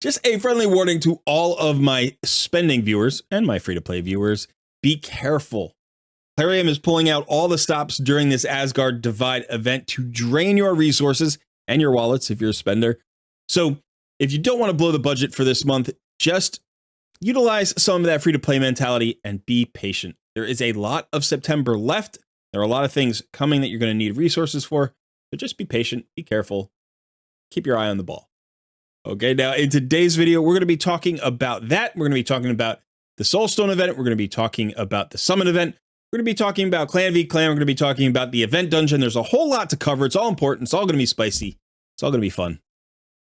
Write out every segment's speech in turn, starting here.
Just a friendly warning to all of my spending viewers and my free-to-play viewers. Be careful. Plarium is pulling out all the stops during this Asgard Divide event to drain your resources and your wallets if you're a spender. So if you don't want to blow the budget for this month, just utilize some of that free-to-play mentality and be patient. There is a lot of September left. There are a lot of things coming that you're going to need resources for. So just be patient, be careful, keep your eye on the ball. Okay, now in today's video, we're going to be talking about that. We're going to be talking about the Soulstone event. We're going to be talking about the Summit event. We're going to be talking about Clan v Clan. We're going to be talking about the event dungeon. There's a whole lot to cover. It's all important. It's all going to be spicy. It's all going to be fun.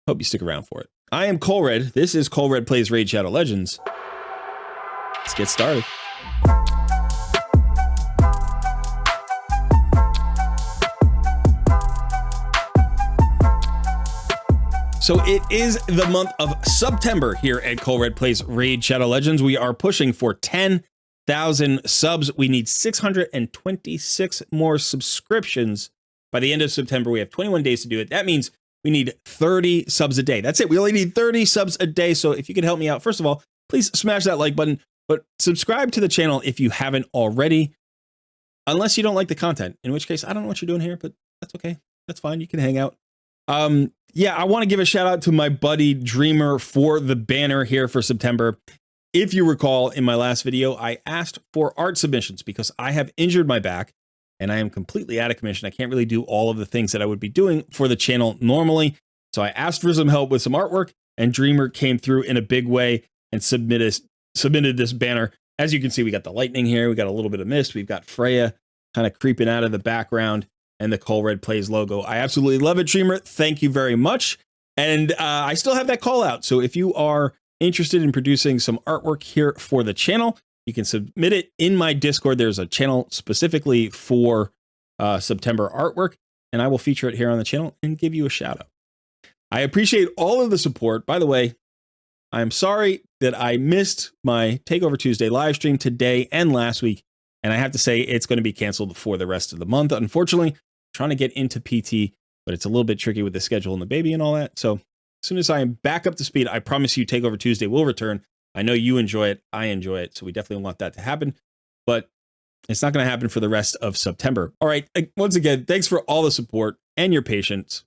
Hope you stick around for it. I am Colred. This is Colred Plays Raid Shadow Legends. Let's get started. So it is the month of September here at Colred Plays Raid Shadow Legends. We are pushing for 10,000 subs. We need 626 more subscriptions by the end of September. We have 21 days to do it. That means we need 30 subs a day. That's it. We only need 30 subs a day. So if you can help me out, first of all, please smash that like button, but subscribe to the channel if you haven't already, unless you don't like the content, in which case I don't know what you're doing here, but that's okay. That's fine. You can hang out. Yeah, I want to give a shout out to my buddy Dreamer for the banner here for September. If you recall, in my last video, I asked for art submissions because I have injured my back and I am completely out of commission. I can't really do all of the things that I would be doing for the channel normally. So I asked for some help with some artwork, and Dreamer came through in a big way and submitted this banner. As you can see, we got the lightning here. We got a little bit of mist. We've got Freya kind of creeping out of the background, and the Colred Plays logo. I absolutely love it, Dreamer. Thank you very much. And I still have that call out. So if you are interested in producing some artwork here for the channel, you can submit it in my Discord. There's a channel specifically for September artwork, and I will feature it here on the channel and give you a shout out. I appreciate all of the support. By the way, I'm sorry that I missed my Takeover Tuesday live stream today and last week. And I have to say it's going to be canceled for the rest of the month. Unfortunately, trying to get into PT, but it's a little bit tricky with the schedule and the baby and all that. So as soon as I am back up to speed, I promise you Takeover Tuesday will return. I know you enjoy it. I enjoy it. So we definitely want that to happen, but it's not going to happen for the rest of September. All right. Once again, thanks for all the support and your patience.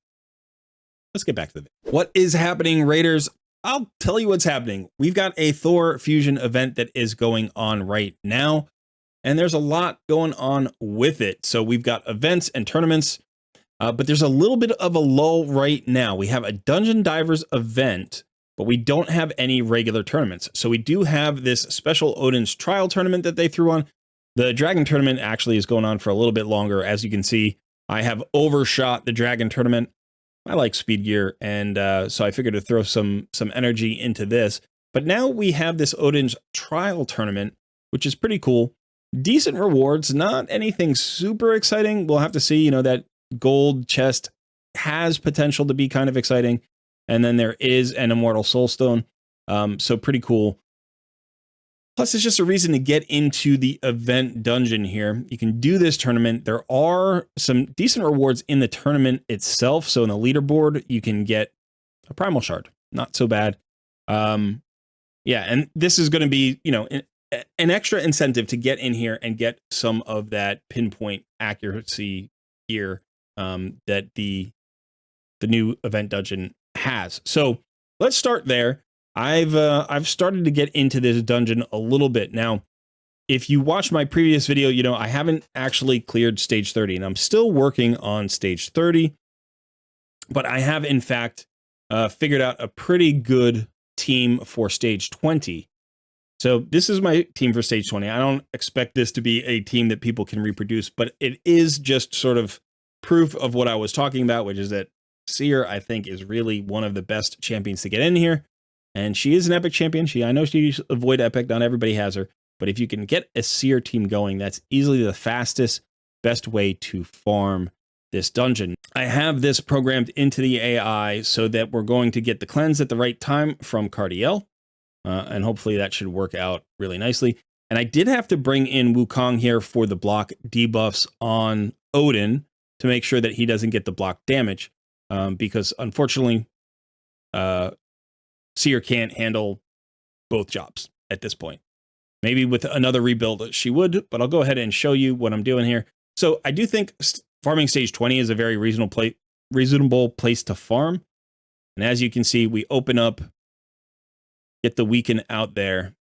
Let's get back to the video. What is happening, Raiders? I'll tell you what's happening. We've got a Thor fusion event that is going on right now, and there's a lot going on with it. So we've got events and tournaments, but there's a little bit of a lull right now. We have a Dungeon Divers event, but we don't have any regular tournaments. So we do have this special Odin's Trial tournament that they threw on. The Dragon tournament actually is going on for a little bit longer. As you can see, I have overshot the Dragon tournament. I like speed gear, and so I figured to throw some energy into this. But now we have this Odin's Trial tournament, which is pretty cool. Decent rewards, not anything super exciting. We'll have to see. You know, that gold chest has potential to be kind of exciting. And then there is an Immortal Soulstone. So pretty cool. Plus, it's just a reason to get into the event dungeon here. You can do this tournament. There are some decent rewards in the tournament itself. So in the leaderboard, you can get a Primal Shard. Not so bad. Yeah, and this is going to be, you know, an extra incentive to get in here and get some of that pinpoint accuracy gear that the new event dungeon has. So let's start there. I've started to get into this dungeon a little bit. Now, if you watched my previous video, you know, I haven't actually cleared stage 30, and I'm still working on stage 30, but I have in fact figured out a pretty good team for stage 20. So this is my team for stage 20. I don't expect this to be a team that people can reproduce, but it is just sort of proof of what I was talking about, which is that Seer, I think, is really one of the best champions to get in here. And she is an epic champion. I know she avoid epic. Not everybody has her. But if you can get a Seer team going, that's easily the fastest, best way to farm this dungeon. I have this programmed into the AI so that we're going to get the cleanse at the right time from Cardiel. And hopefully that should work out really nicely. And I did have to bring in Wukong here for the block debuffs on Odin to make sure that he doesn't get the block damage. Because unfortunately, Seer can't handle both jobs at this point. Maybe with another rebuild she would, but I'll go ahead and show you what I'm doing here. So I do think farming stage 20 is a very reasonable place to farm. And as you can see, we open up, get the weaken out there,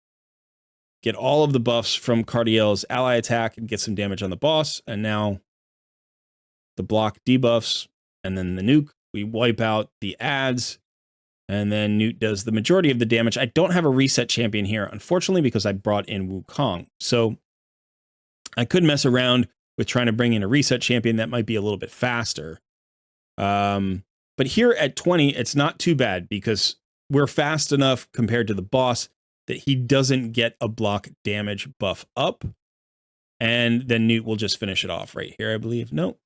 get all of the buffs from Cardiel's ally attack and get some damage on the boss. And now the block debuffs and then the nuke, we wipe out the ads. And then Newt does the majority of the damage. I don't have a reset champion here, unfortunately, because I brought in Wukong. So I could mess around with trying to bring in a reset champion that might be a little bit faster. But here at 20, it's not too bad because we're fast enough compared to the boss that he doesn't get a block damage buff up. And then Newt will just finish it off right here, I believe. No,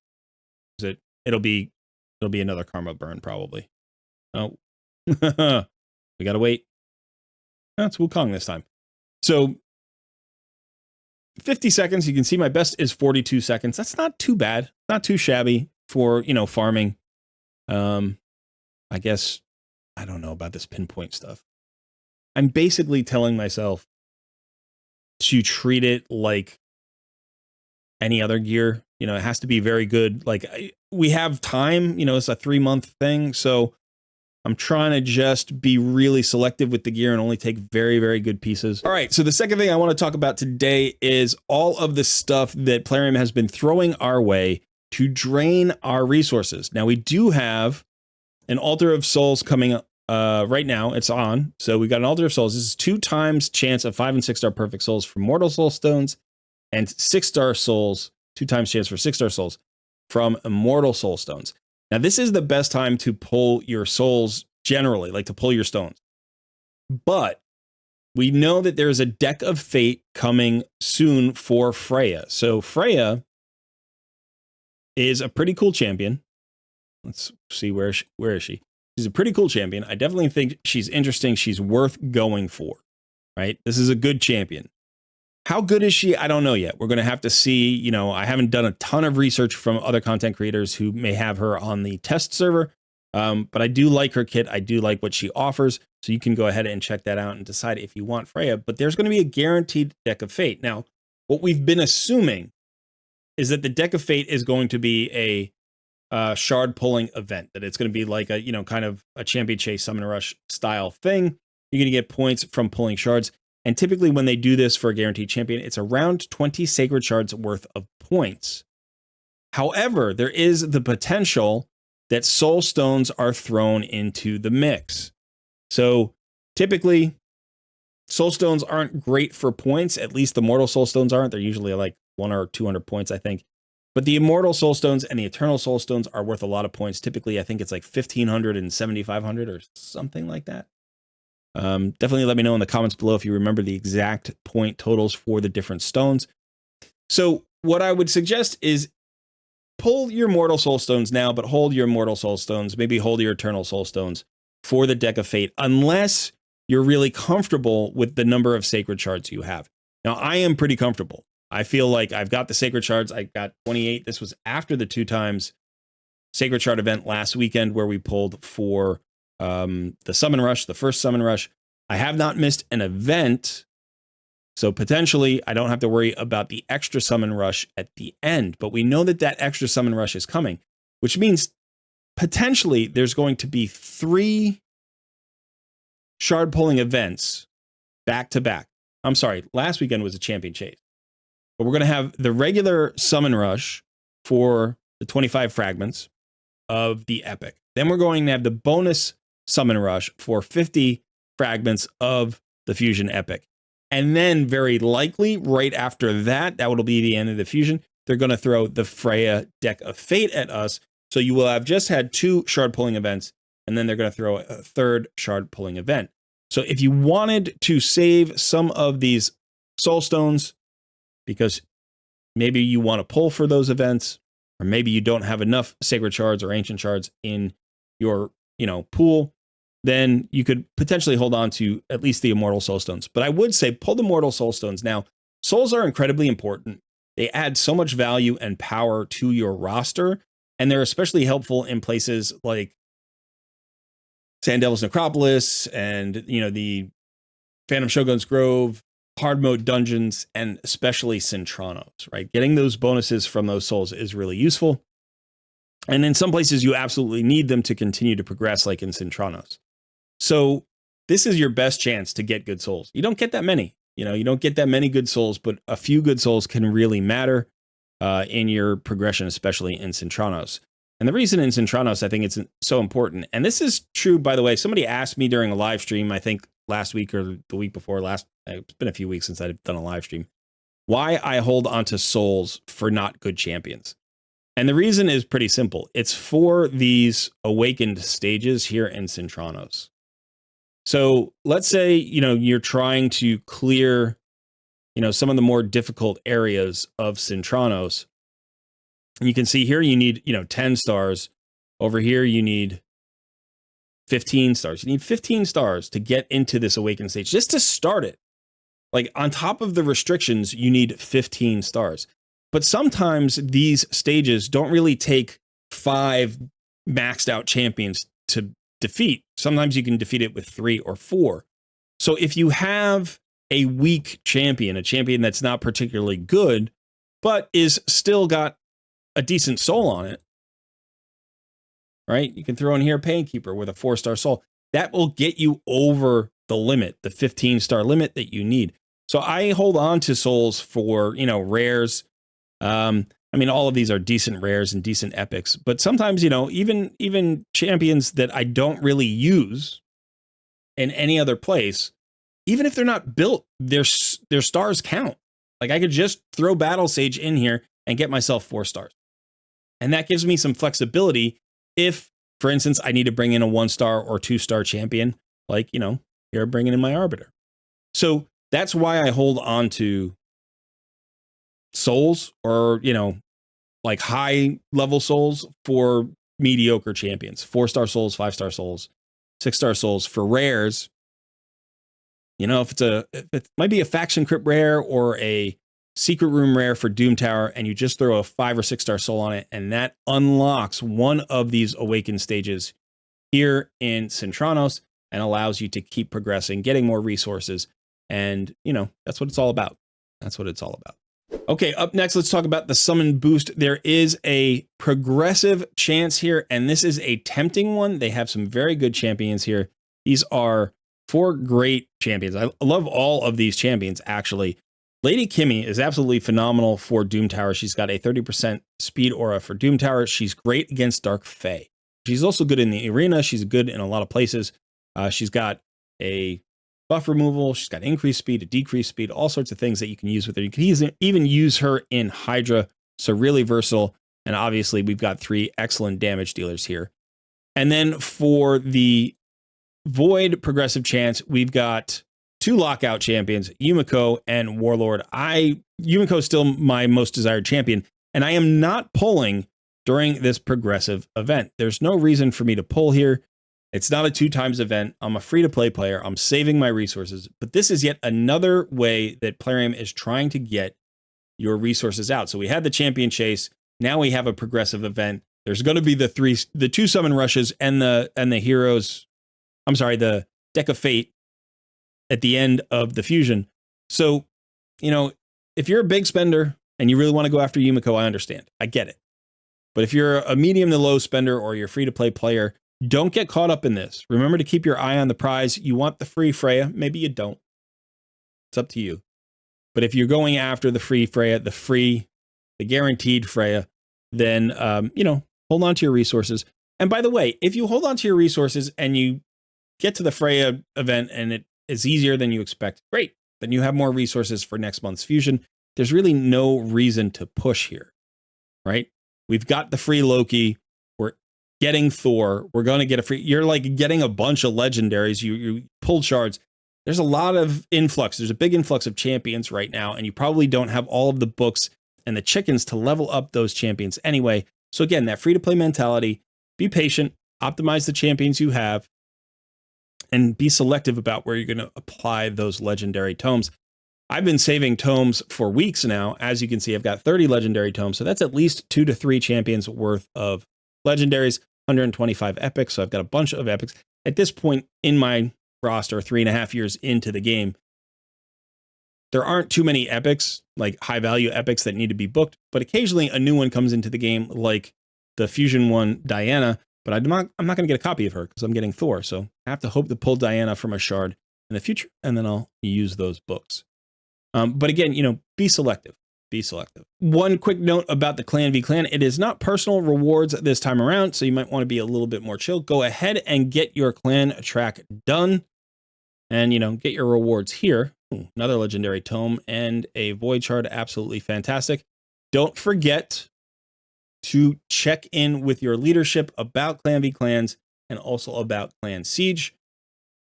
it'll be another karma burn probably. Oh. We gotta wait. That's Wukong this time. So 50 seconds. You can see my best is 42 seconds. That's not too bad. Not too shabby for, farming. I guess I don't know about this pinpoint stuff. I'm basically telling myself to treat it like any other gear. It has to be very good. Like we have time, it's a 3-month thing. So I'm trying to just be really selective with the gear and only take very, very good pieces. All right, so the second thing I want to talk about today is all of the stuff that Plarium has been throwing our way to drain our resources. Now, we do have an Altar of Souls coming up right now. It's on. So we got an Altar of Souls. This is 2 times chance of 5- and 6-star perfect souls from Mortal Soul Stones and 6-star souls, 2 times chance for 6-star souls from Immortal Soul Stones. Now, this is the best time to pull your souls generally, like to pull your stones. But we know that there's a deck of fate coming soon for Freya. So Freya is a pretty cool champion. Let's see, where is she? She's a pretty cool champion. I definitely think she's interesting. She's worth going for, right? This is a good champion. How good is she? I don't know yet. We're going to have to see. I haven't done a ton of research from other content creators who may have her on the test server. But I do like her kit. I do like what she offers. So you can go ahead and check that out and decide if you want Freya. But there's going to be a guaranteed deck of fate. Now, what we've been assuming is that the deck of fate is going to be a shard pulling event, that it's going to be like a, kind of a champion chase summon rush style thing. You're going to get points from pulling shards. And typically when they do this for a guaranteed champion, it's around 20 sacred shards worth of points. However, there is the potential that soul stones are thrown into the mix. So typically, soul stones aren't great for points. At least the mortal soul stones aren't. They're usually like 100 or 200 points, I think. But the immortal soul stones and the eternal soul stones are worth a lot of points. Typically, I think it's like 1,500 and 7,500 or something like that. Definitely let me know in the comments below if you remember the exact point totals for the different stones. So what I would suggest is pull your mortal soul stones now, but hold your mortal soul stones, maybe hold your eternal soul stones for the deck of fate, unless you're really comfortable with the number of sacred shards you have. Now, I am pretty comfortable. I feel like I've got the sacred shards. I got 28. This was after the 2 times sacred shard event last weekend where we pulled for the summon rush, the first summon rush. I have not missed an event, so potentially I don't have to worry about the extra summon rush at the end, but we know that that extra summon rush is coming, which means potentially there's going to be 3 shard pulling events back to back. I'm sorry, last weekend was a champion chase, but we're going to have the regular summon rush for the 25 fragments of the epic. Then we're going to have the bonus summon rush for 50 fragments of the fusion epic. And then very likely right after that, that will be the end of the fusion. They're going to throw the Freya deck of fate at us. So you will have just had 2 shard pulling events, and then they're going to throw a 3rd shard pulling event. So if you wanted to save some of these soul stones, because maybe you want to pull for those events, or maybe you don't have enough sacred shards or ancient shards in your pool, then you could potentially hold on to at least the immortal soul stones. But I would say pull the mortal soul stones. Now, souls are incredibly important. They add so much value and power to your roster, and they're especially helpful in places like Sand Devil's Necropolis and, the Phantom Shogun's Grove, hard mode dungeons, and especially Cintranos, right? Getting those bonuses from those souls is really useful. And in some places, you absolutely need them to continue to progress, like in Cintranos. So this is your best chance to get good souls. You don't get that many. You don't get that many good souls, but a few good souls can really matter in your progression, especially in Cintranos. And the reason in Cintranos, I think it's so important, and this is true, by the way, somebody asked me during a live stream, I think last week or the week before last, it's been a few weeks since I've done a live stream, why I hold onto souls for not good champions. And the reason is pretty simple. It's for these awakened stages here in Cintranos. So let's say, you're trying to clear, some of the more difficult areas of Cintranos. And you can see here you need, 10 stars. Over here you need 15 stars. You need 15 stars to get into this awakened stage, just to start it. Like on top of the restrictions, you need 15 stars. But sometimes these stages don't really take 5 maxed out champions to defeat. Sometimes you can defeat it with 3 or 4. So if you have a weak champion, a champion that's not particularly good, but is still got a decent soul on it, right? You can throw in here Painkeeper with a 4-star soul. That will get you over the limit, the 15-star limit that you need. So I hold on to souls for, rares. All of these are decent rares and decent epics, but sometimes, even champions that I don't really use in any other place, even if they're not built, their stars count. Like I could just throw Battle Sage in here and get myself 4 stars. And that gives me some flexibility if, for instance, I need to bring in a 1-star or 2-star champion, like, here bringing in my Arbiter. So that's why I hold on to souls or, like high level souls for mediocre champions, 4-star souls, 5-star souls, 6-star souls for rares. If it might be a faction crypt rare or a secret room rare for Doom Tower, and you just throw a 5 or 6-star soul on it, and that unlocks one of these awakened stages here in Cintranos and allows you to keep progressing, getting more resources. And, that's what it's all about. That's what it's all about. Okay, up next, let's talk about the summon boost. There is a progressive chance here, and this is a tempting one. They have some very good champions here. These are 4 great champions. I love all of these champions, actually. Lady Kimmy is absolutely phenomenal for Doom Tower. She's got a 30% speed aura for Doom Tower. She's great against Dark Fae. She's also good in the arena. She's good in a lot of places. She's got a buff removal. She's got increased speed, a decreased speed, all sorts of things that you can use with her. You can even use her in Hydra. So really versatile. And obviously we've got 3 excellent damage dealers here. And then for the Void progressive chance, we've got 2 lockout champions, Yumiko and Warlord. Yumiko is still my most desired champion, and I am not pulling during this progressive event. There's no reason for me to pull here. It's not a 2x event. I'm a free-to-play player. I'm saving my resources, but this is yet another way that Plarium is trying to get your resources out. So we had the champion chase. Now we have a progressive event. There's going to be the 2 summon rushes and the heroes. I'm sorry, the Deck of Fate at the end of the fusion. So, if you're a big spender and you really want to go after Yumiko, I understand. I get it. But if you're a medium to low spender or you're free to play player, don't get caught up in this. Remember to keep your eye on the prize. You want the free Freya. Maybe you don't. It's up to you. But if you're going after the free Freya, the guaranteed Freya, then, hold on to your resources. And by the way, if you hold on to your resources and you get to the Freya event and it is easier than you expect, great. Then you have more resources for next month's fusion. There's really no reason to push here, right? We've got the free Loki. We're getting Thor. We're going to get a free, you're like getting a bunch of legendaries. You pulled shards. There's a lot of influx. There's a big influx of champions right now, and you probably don't have all of the books and the chickens to level up those champions anyway. So again, that free to play mentality, be patient, optimize the champions you have, and be selective about where you're going to apply those legendary tomes. I've been saving tomes for weeks now. As you can see, I've got 30 legendary tomes. So that's at least 2 to 3 champions worth of legendaries, 125 epics. So I've got a bunch of epics. at this point in my roster, 3.5 years into the game, there aren't too many epics, like high value epics that need to be booked, but occasionally a new one comes into the game, like the fusion one, Diana, but I'm not going to get a copy of her because I'm getting Thor. So I have to hope to pull Diana from a shard in the future, and then I'll use those books. But again, be selective. Be selective. One quick note about the Clan v Clan. It is not personal rewards this time around, so you might want to be a little bit more chill. Go ahead and get your clan track done and, get your rewards here. Ooh, another legendary tome and a void shard. Absolutely fantastic. Don't forget to check in with your leadership about Clan v Clans and also about Clan Siege,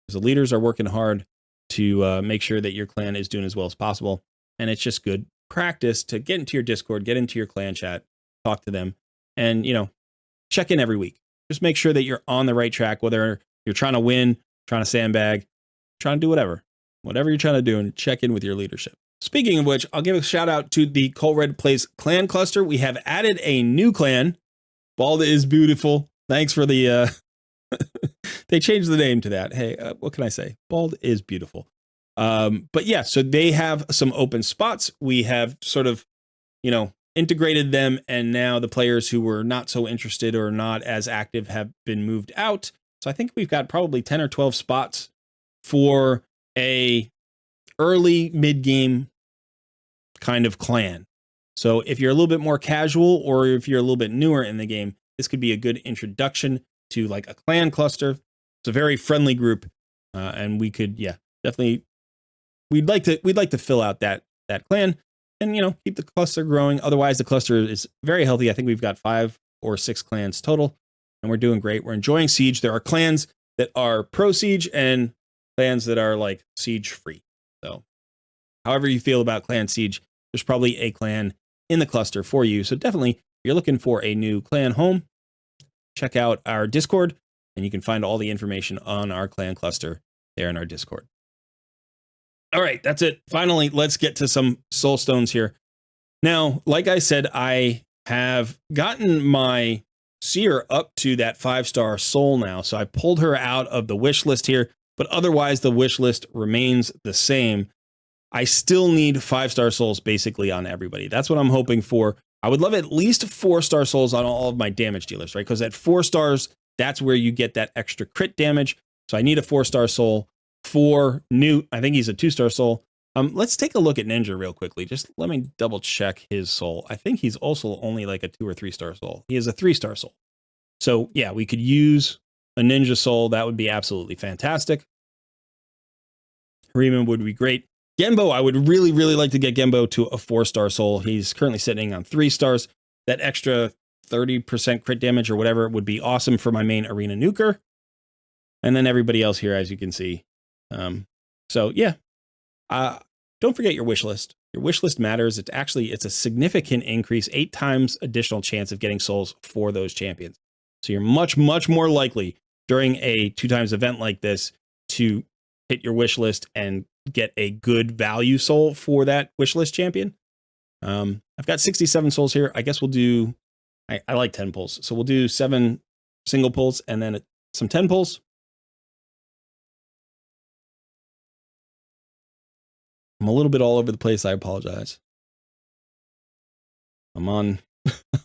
because the leaders are working hard to make sure that your clan is doing as well as possible. And it's just good practice to get into your Discord, get into your clan chat, talk to them, and, check in every week. Just make sure that you're on the right track, whether you're trying to win, trying to sandbag, trying to do whatever you're trying to do, and check in with your leadership. Speaking of which, I'll give a shout out to the Cold Red Plays clan cluster. We have added a new clan. Bald is beautiful. Thanks for the, they changed the name to that. Hey, what can I say? Bald is beautiful. But yeah, so they have some open spots. We have sort of, integrated them, and now the players who were not so interested or not as active have been moved out. So I think we've got probably 10 or 12 spots for a early mid-game kind of clan. So if you're a little bit more casual, or if you're a little bit newer in the game, this could be a good introduction to like a clan cluster. It's a very friendly group, and we could, definitely, we'd like to fill out that clan and, keep the cluster growing. Otherwise, the cluster is very healthy. I think we've got 5 or 6 clans total, and we're doing great. We're enjoying Siege. There are clans that are pro Siege and clans that are like Siege free. So however you feel about Clan Siege, there's probably a clan in the cluster for you. So definitely, if you're looking for a new clan home, check out our Discord, and you can find all the information on our clan cluster there in our Discord. All right, that's it. Finally, let's get to some soul stones here. Now, like I said, I have gotten my seer up to that 5-star soul now. So I pulled her out of the wish list here, but otherwise the wish list remains the same. I still need 5-star souls basically on everybody. That's what I'm hoping for. I would love at least 4-star souls on all of my damage dealers, right? Because at 4 stars, that's where you get that extra crit damage. So I need a 4-star soul for Newt. I think he's a 2-star soul. Let's take a look at Ninja real quickly. Just let me double check his soul. I think he's also only like a 2 or 3-star soul. He is a 3-star soul. So yeah, we could use a Ninja soul. That would be absolutely fantastic. Harima would be great. Genbo, I would really, really like to get Genbo to a 4-star soul. He's currently sitting on 3 stars. That extra 30% crit damage or whatever would be awesome for my main arena nuker. And then everybody else here, as you can see. So yeah, don't forget your wish list. Your wish list matters. It's a significant increase, 8 times additional chance of getting souls for those champions. So you're much, much more likely during a 2x event like this to hit your wish list and get a good value soul for that wish list champion. I've got 67 souls here. I guess we'll do, I like 10 pulls. So we'll do 7 single pulls and then some 10 pulls. I'm a little bit all over the place. I apologize. I'm on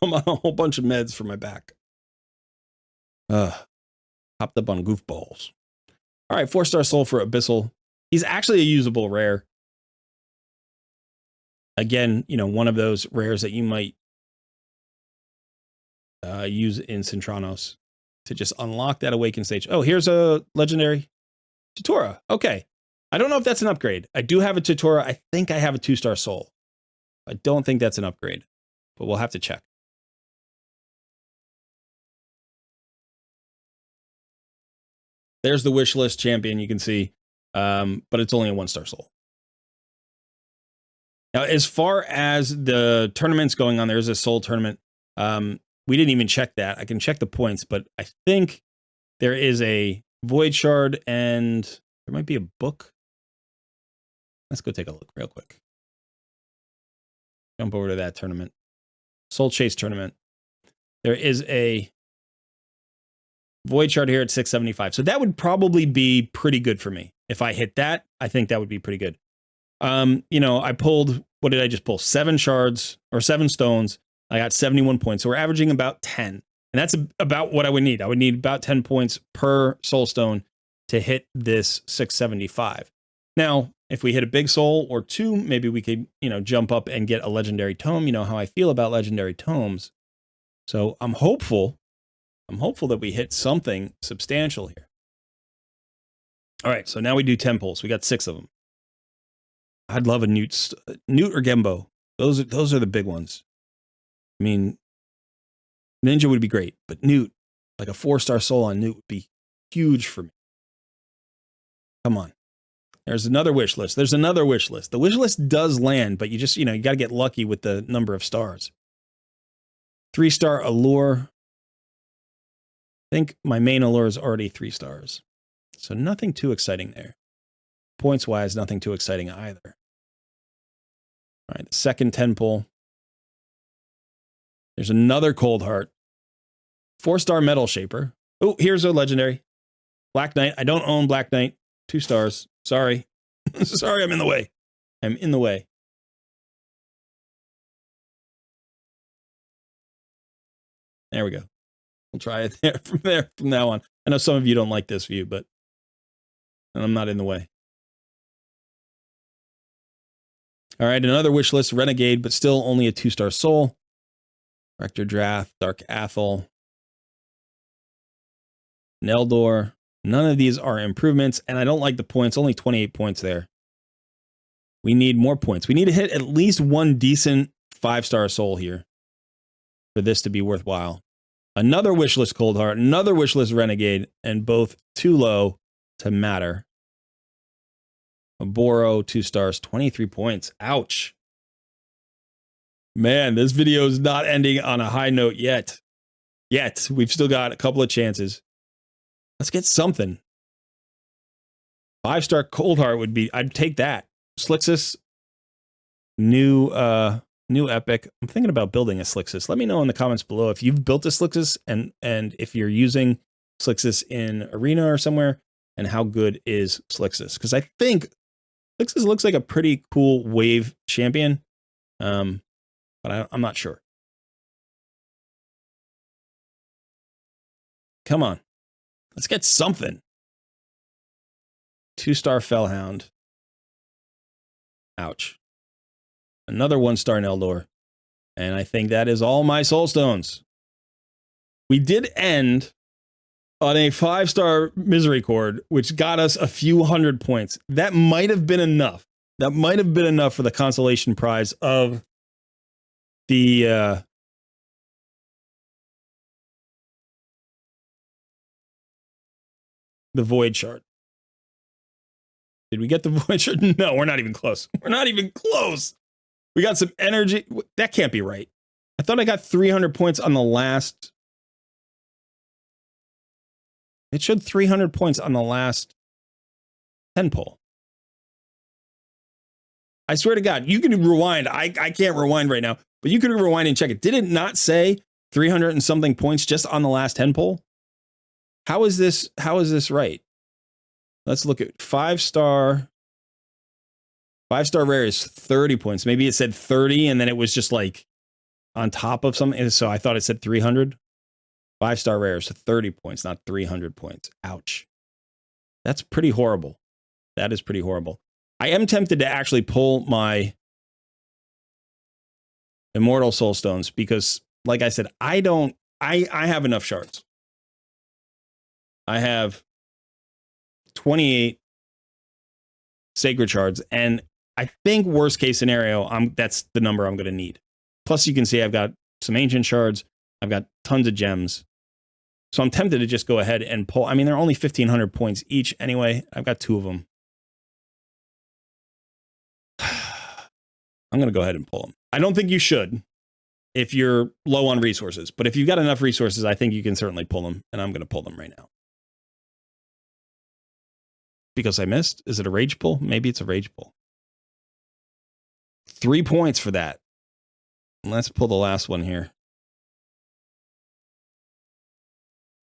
a whole bunch of meds for my back. Hopped up on goofballs. All right, 4-star soul for Abyssal. He's actually a usable rare. Again, one of those rares that you might use in Centranos to just unlock that awakened stage. Oh, here's a legendary Tutora. Okay. I don't know if that's an upgrade. I do have a Tutora. I think I have a 2-star soul. I don't think that's an upgrade, but we'll have to check. There's the wish list champion, you can see, but it's only a 1-star soul. Now, as far as the tournaments going on, there's a soul tournament. We didn't even check that. I can check the points, but I think there is a void shard and there might be a book. Let's go take a look real quick. Jump over to that tournament. Soul Chase tournament. There is a Void shard here at 675. So that would probably be pretty good for me. If I hit that, I think that would be pretty good. You know, I pulled, what did I just pull? 7 shards or 7 stones. I got 71 points. So we're averaging about 10. And that's about what I would need. I would need about 10 points per soul stone to hit this 675. Now, if we hit a big soul or 2, maybe we could, you know, jump up and get a legendary tome. You know how I feel about legendary tomes. So I'm hopeful that we hit something substantial here. All right, so now we do 10 pulls. We got 6 of them. I'd love a Newt or Gembo. Those are the big ones. I mean, Ninja would be great, but Newt, like a 4-star soul on Newt would be huge for me. Come on. There's another wish list. There's another wish list. The wish list does land, but you just, you know, you got to get lucky with the number of stars. 3-star allure. I think my main allure is already 3 stars. So nothing too exciting there. Points-wise, nothing too exciting either. All right, the second 10 pull. There's another Cold Heart. 4-star Metal Shaper. Oh, here's a legendary. Black Knight. I don't own Black Knight. 2 stars. Sorry. Sorry, I'm in the way. I'm in the way. There we go. We'll try it there from now on. I know some of you don't like this view, but I'm not in the way. All right, another wish list, Renegade, but still only a 2-star soul. Rector Drath, Dark Athel, Neldor. None of these are improvements, and I don't like the points. Only 28 points there. We need more points. We need to hit at least one decent 5-star soul here for this to be worthwhile. Another wishlist Cold Heart, another wishlist Renegade, and both too low to matter. A Boro, 2 stars, 23 points. Ouch. Man, this video is not ending on a high note yet. We've still got a couple of chances. Let's get something. 5-star Cold Heart would be, I'd take that. Slixus, new epic. I'm thinking about building a Slixus. Let me know in the comments below if you've built a Slixus and if you're using Slixus in Arena or somewhere, and how good is Slixus? Because I think Slixus looks like a pretty cool wave champion, but I'm not sure. Come on. Let's get something. 2-star Fellhound. Ouch. Another 1-star Neldor. And I think that is all my soul stones. We did end on a 5-star Misery Chord, which got us a few hundred points. That might have been enough. That might have been enough for the consolation prize of the Void Shard. Did we get the Void Shard? No, we're not even close. We're not even close. We got some energy. That can't be right. I thought I got 300 points on the last. It showed 300 points on the last 10 pull. I swear to God, you can rewind. I can't rewind right now, but you can rewind and check it. Did it not say 300 and something points just on the last 10 pull? How is this right? Let's look at 5-star. 5-star rare is 30 points. Maybe it said 30 and then it was just like on top of something. So I thought it said 300. 5-star rare is 30 points, not 300 points. Ouch. That's pretty horrible. That is pretty horrible. I am tempted to actually pull my Immortal Soul Stones because, like I said, I have enough shards. I have 28 Sacred Shards, and I think worst case scenario, that's the number I'm going to need. Plus, you can see I've got some Ancient Shards. I've got tons of gems. So I'm tempted to just go ahead and pull. I mean, they're only 1,500 points each anyway. I've got 2 of them. I'm going to go ahead and pull them. I don't think you should if you're low on resources. But if you've got enough resources, I think you can certainly pull them. And I'm going to pull them right now. Because I missed? Is it a rage pull? Maybe it's a rage pull. 3 points for that. Let's pull the last one here.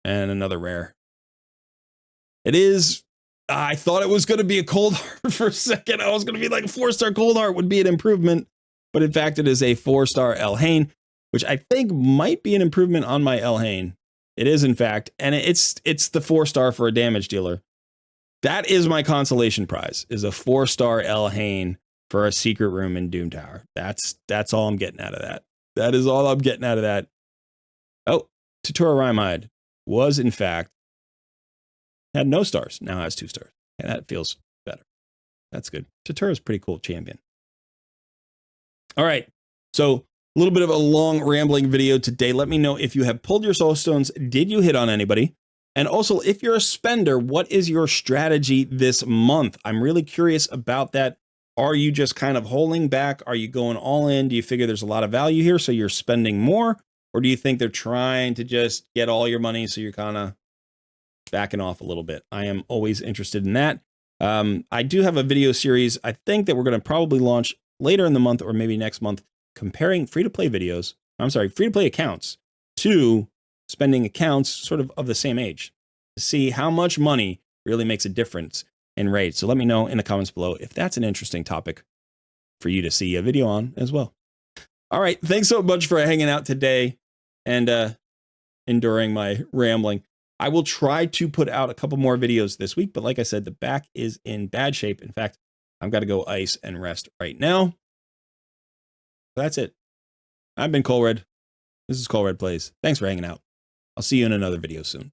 And another rare. It is, I thought it was going to be a cold heart for a second. I was going to be like a 4-star cold heart would be an improvement. But in fact, it is a 4-star Elhain, which I think might be an improvement on my Elhain. It is, in fact. And it's the 4-star for a damage dealer. That is my consolation prize, is a 4-star Elhain for a secret room in Doom Tower. That's all I'm getting out of that. That is all I'm getting out of that. Oh, Tutura Rhymeide was, in fact, had no stars. Now has 2 stars. And that feels better. That's good. Tutura's a pretty cool champion. All right. So a little bit of a long rambling video today. Let me know if you have pulled your soul stones. Did you hit on anybody? And also, if you're a spender, what is your strategy this month? I'm really curious about that. Are you just kind of holding back? Are you going all in? Do you figure there's a lot of value here, so you're spending more? Or do you think they're trying to just get all your money, so you're kind of backing off a little bit? I am always interested in that. I do have a video series, I think, that we're going to probably launch later in the month or maybe next month, comparing free-to-play videos, free-to-play accounts to spending accounts sort of the same age to see how much money really makes a difference in raid. So let me know in the comments below if that's an interesting topic for you to see a video on as well. All right. Thanks so much for hanging out today and enduring my rambling. I will try to put out a couple more videos this week, but like I said, the back is in bad shape. In fact, I've got to go ice and rest right now. That's it. I've been Colred. This is Colred Plays. Thanks for hanging out. I'll see you in another video soon.